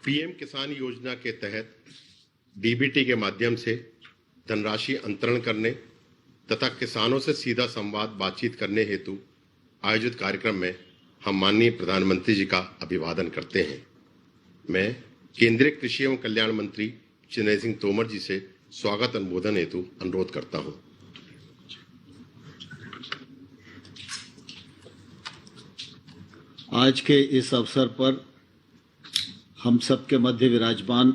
PM किसान योजना के तहत डीबीटी के माध्यम से धनराशि अंतरण करने तथा किसानों से सीधा संवाद बातचीत करने हेतु आयोजित कार्यक्रम में हम माननीय प्रधानमंत्री जी का अभिवादन करते हैं। मैं केंद्रीय कृषि एवं कल्याण मंत्री नरेंद्र सिंह तोमर जी से स्वागत अनुमोदन हेतु अनुरोध करता हूं। आज के इस अवसर पर हम सबके मध्य विराजमान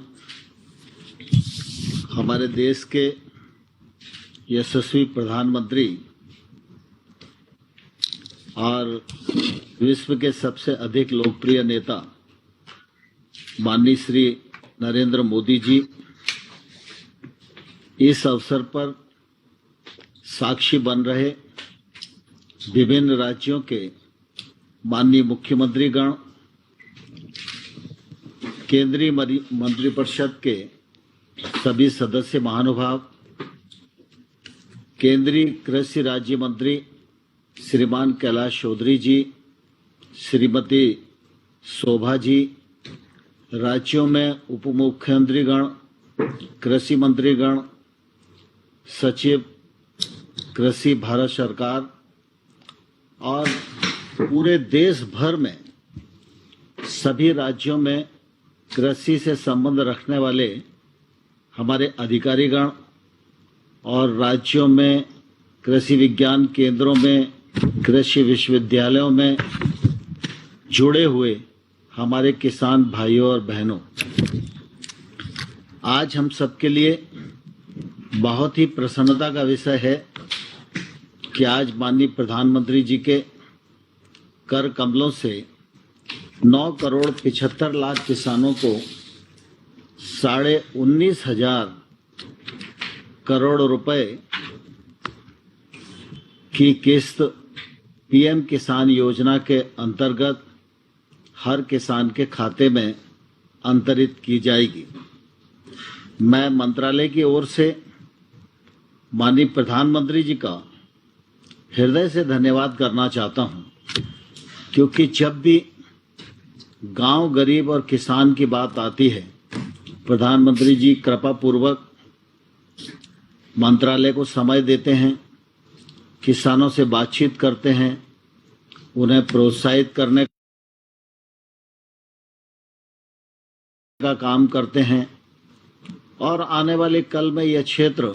हमारे देश के यशस्वी प्रधानमंत्री और विश्व के सबसे अधिक लोकप्रिय नेता माननीय श्री नरेंद्र मोदी जी इस अवसर पर साक्षी बन रहे विभिन्न राज्यों के माननीय मुख्यमंत्रीगण, केंद्रीय मंत्रिपरिषद के सभी सदस्य महानुभाव, केंद्रीय कृषि राज्य मंत्री श्रीमान कैलाश चौधरी जी, श्रीमती शोभा जी, राज्यों में उप मुख्यमंत्रीगण, कृषि मंत्रीगण, सचिव कृषि भारत सरकार और पूरे देश भर में सभी राज्यों में कृषि से संबंध रखने वाले हमारे अधिकारीगण और राज्यों में कृषि विज्ञान केंद्रों में, कृषि विश्वविद्यालयों में जुड़े हुए हमारे किसान भाइयों और बहनों, आज हम सबके लिए बहुत ही प्रसन्नता का विषय है कि आज माननीय प्रधानमंत्री जी के कर कमलों से 9,75,00,000 किसानों को 19,500 करोड़ रुपए की किस्त पीएम किसान योजना के अंतर्गत हर किसान के खाते में अंतरित की जाएगी। मैं मंत्रालय की ओर से माननीय प्रधानमंत्री जी का हृदय से धन्यवाद करना चाहता हूं, क्योंकि जब भी गांव, गरीब और किसान की बात आती है, प्रधानमंत्री जी कृपा पूर्वक मंत्रालय को समय देते हैं, किसानों से बातचीत करते हैं, उन्हें प्रोत्साहित करने का काम करते हैं और आने वाले कल में यह क्षेत्र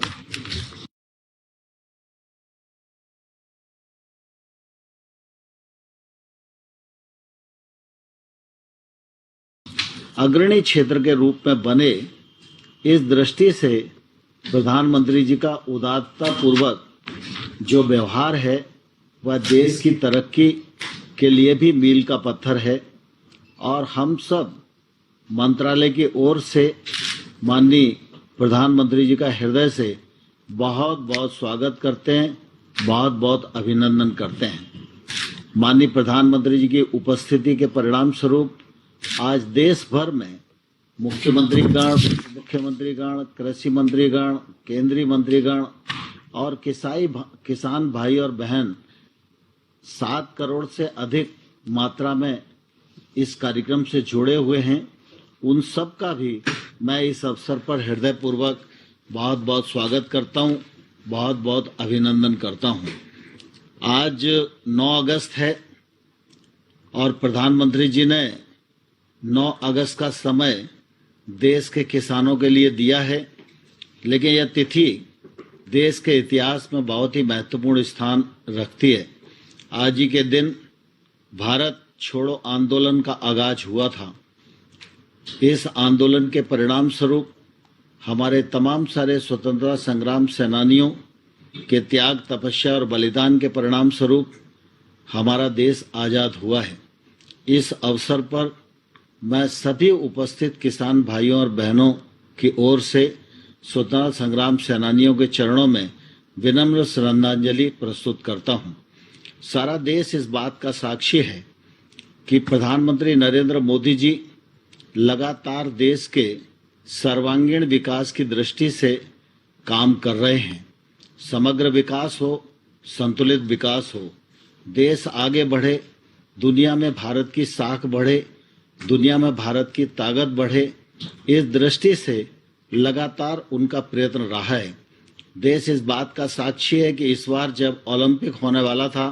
अग्रणी क्षेत्र के रूप में बने। इस दृष्टि से प्रधानमंत्री जी का उदारता पूर्वक जो व्यवहार है वह देश की तरक्की के लिए भी मील का पत्थर है और हम सब मंत्रालय की ओर से माननीय प्रधानमंत्री जी का हृदय से बहुत बहुत स्वागत करते हैं, बहुत बहुत अभिनंदन करते हैं। माननीय प्रधानमंत्री जी की उपस्थिति के परिणाम स्वरूप आज देश भर में मुख्यमंत्रीगण, कृषि मंत्रीगण, केंद्रीय मंत्रीगण और किसान भाई और बहन 7 करोड़ से अधिक मात्रा में इस कार्यक्रम से जुड़े हुए हैं। उन सब का भी मैं इस अवसर पर हृदय पूर्वक बहुत बहुत स्वागत करता हूं, बहुत बहुत अभिनंदन करता हूं। आज 9 अगस्त है और प्रधानमंत्री जी ने 9 अगस्त का समय देश के किसानों के लिए दिया है, लेकिन यह तिथि देश के इतिहास में बहुत ही महत्वपूर्ण स्थान रखती है। आज ही के दिन भारत छोड़ो आंदोलन का आगाज हुआ था। इस आंदोलन के परिणाम स्वरूप हमारे तमाम सारे स्वतंत्रता संग्राम सेनानियों के त्याग, तपस्या और बलिदान के परिणाम स्वरूप हमारा देश आजाद हुआ है। इस अवसर पर मैं सभी उपस्थित किसान भाइयों और बहनों की ओर से स्वतंत्रता संग्राम सेनानियों के चरणों में विनम्र श्रद्धांजलि प्रस्तुत करता हूं। सारा देश इस बात का साक्षी है कि प्रधानमंत्री नरेंद्र मोदी जी लगातार देश के सर्वांगीण विकास की दृष्टि से काम कर रहे हैं। समग्र विकास हो, संतुलित विकास हो, देश आगे बढ़े, दुनिया में भारत की साख बढ़े, दुनिया में भारत की ताकत बढ़े, इस दृष्टि से लगातार उनका प्रयत्न रहा है। देश इस बात का साक्षी है कि इस बार जब ओलंपिक होने वाला था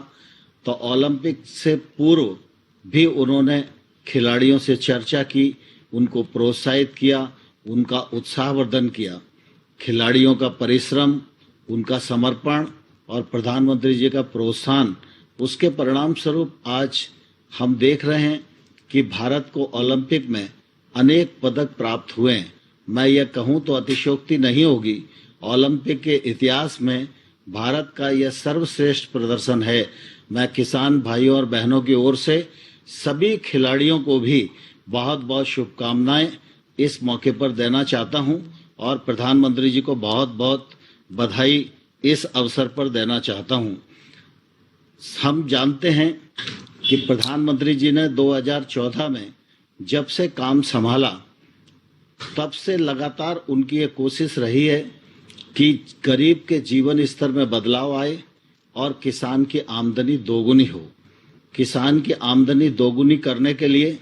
तो ओलंपिक से पूर्व भी उन्होंने खिलाड़ियों से चर्चा की, उनको प्रोत्साहित किया, उनका उत्साहवर्धन किया। खिलाड़ियों का परिश्रम, उनका समर्पण और प्रधानमंत्री जी का प्रोत्साहन, उसके परिणाम स्वरूप आज हम देख रहे हैं कि भारत को ओलंपिक में अनेक पदक प्राप्त हुए हैं। मैं यह कहूं तो अतिशयोक्ति नहीं होगी, ओलंपिक के इतिहास में भारत का यह सर्वश्रेष्ठ प्रदर्शन है। मैं किसान भाइयों और बहनों की ओर से सभी खिलाड़ियों को भी बहुत बहुत शुभकामनाएं इस मौके पर देना चाहता हूं और प्रधानमंत्री जी को बहुत बहुत बधाई इस अवसर पर देना चाहता हूं। हम जानते हैं कि प्रधानमंत्री जी ने 2014 में जब से काम संभाला तब से लगातार उनकी ये कोशिश रही है कि गरीब के जीवन स्तर में बदलाव आए और किसान की आमदनी दोगुनी हो। किसान की आमदनी दोगुनी करने के लिए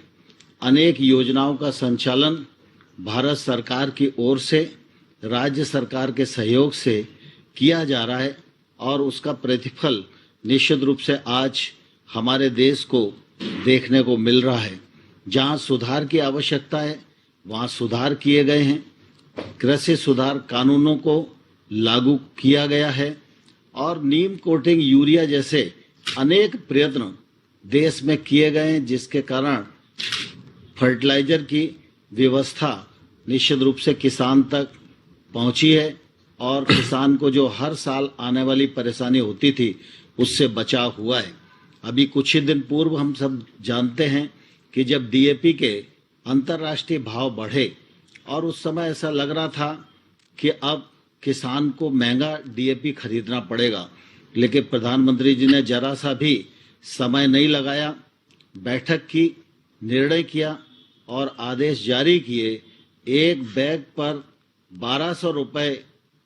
अनेक योजनाओं का संचालन भारत सरकार की ओर से, राज्य सरकार के सहयोग से किया जा रहा है और उसका प्रतिफल निश्चित रूप से आज हमारे देश को देखने को मिल रहा है। जहां सुधार की आवश्यकता है वहां सुधार किए गए हैं। कृषि सुधार कानूनों को लागू किया गया है और नीम कोटिंग यूरिया जैसे अनेक प्रयत्न देश में किए गए हैं, जिसके कारण फर्टिलाइजर की व्यवस्था निश्चित रूप से किसान तक पहुंची है और किसान को जो हर साल आने वाली परेशानी होती थी उससे बचाव हुआ है। अभी कुछ ही दिन पूर्व हम सब जानते हैं कि जब डीएपी के अंतर्राष्ट्रीय भाव बढ़े और उस समय ऐसा लग रहा था कि अब किसान को महंगा डीएपी खरीदना पड़ेगा, लेकिन प्रधानमंत्री जी ने जरा सा भी समय नहीं लगाया, बैठक की, निर्णय किया और आदेश जारी किए। एक बैग पर 1200 रुपए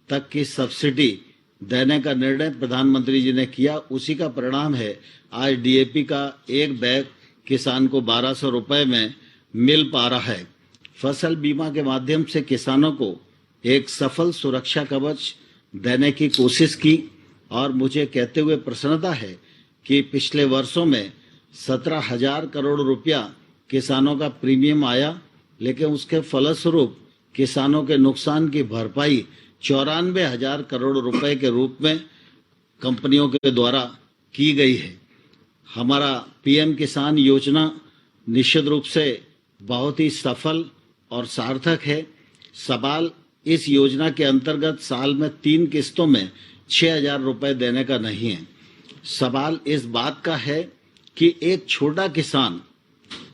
तक की सब्सिडी देने का निर्णय प्रधानमंत्री जी ने किया। उसी का परिणाम है आज डीएपी का एक बैग किसान को 1200 रुपए में मिल पा रहा है। फसल बीमा के माध्यम से किसानों को एक सफल सुरक्षा कवच देने की कोशिश की और मुझे कहते हुए प्रसन्नता है कि पिछले वर्षों में 17,000 करोड़ रुपया किसानों का प्रीमियम आया, लेकिन उसके फलस्वरूप किसानों के नुकसान की भरपाई 94,000 करोड़ रुपए के रूप में कंपनियों के द्वारा की गई है। हमारा पीएम किसान योजना निश्चित रूप से बहुत ही सफल और सार्थक है। सवाल इस योजना के अंतर्गत साल में 3 किस्तों में 6,000 रुपए देने का नहीं है। सवाल इस बात का है कि एक छोटा किसान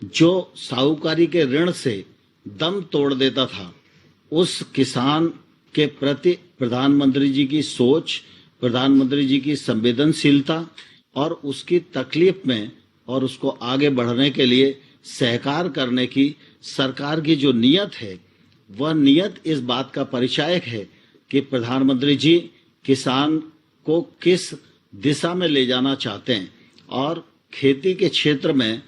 जो साहूकारी के ऋण से दम तोड़ देता था, उस किसान के प्रति प्रधानमंत्री जी की सोच, प्रधानमंत्री जी की संवेदनशीलता और उसकी तकलीफ में और उसको आगे बढ़ने के लिए सहकार करने की सरकार की जो नीयत है, वह नीयत इस बात का परिचायक है कि प्रधानमंत्री जी किसान को किस दिशा में ले जाना चाहते हैं और खेती के क्षेत्र में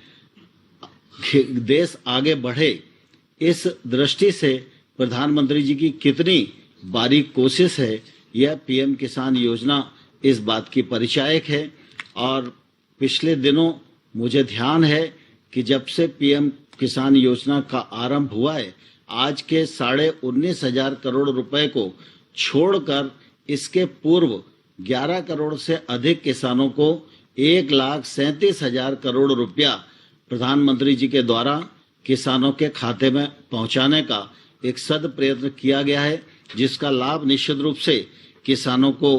देश आगे बढ़े। इस दृष्टि से प्रधानमंत्री जी की कितनी बारीक कोशिश है, यह पीएम किसान योजना इस बात की परिचायक है। और पिछले दिनों मुझे ध्यान है कि जब से पीएम किसान योजना का आरंभ हुआ है, आज के 19,500 करोड़ रुपए को छोड़कर इसके पूर्व 11 करोड़ से अधिक किसानों को 1,37,000 करोड़ रुपया प्रधानमंत्री जी के द्वारा किसानों के खाते में पहुंचाने का एक सद प्रयत्न किया गया है, जिसका लाभ निश्चित रूप से किसानों को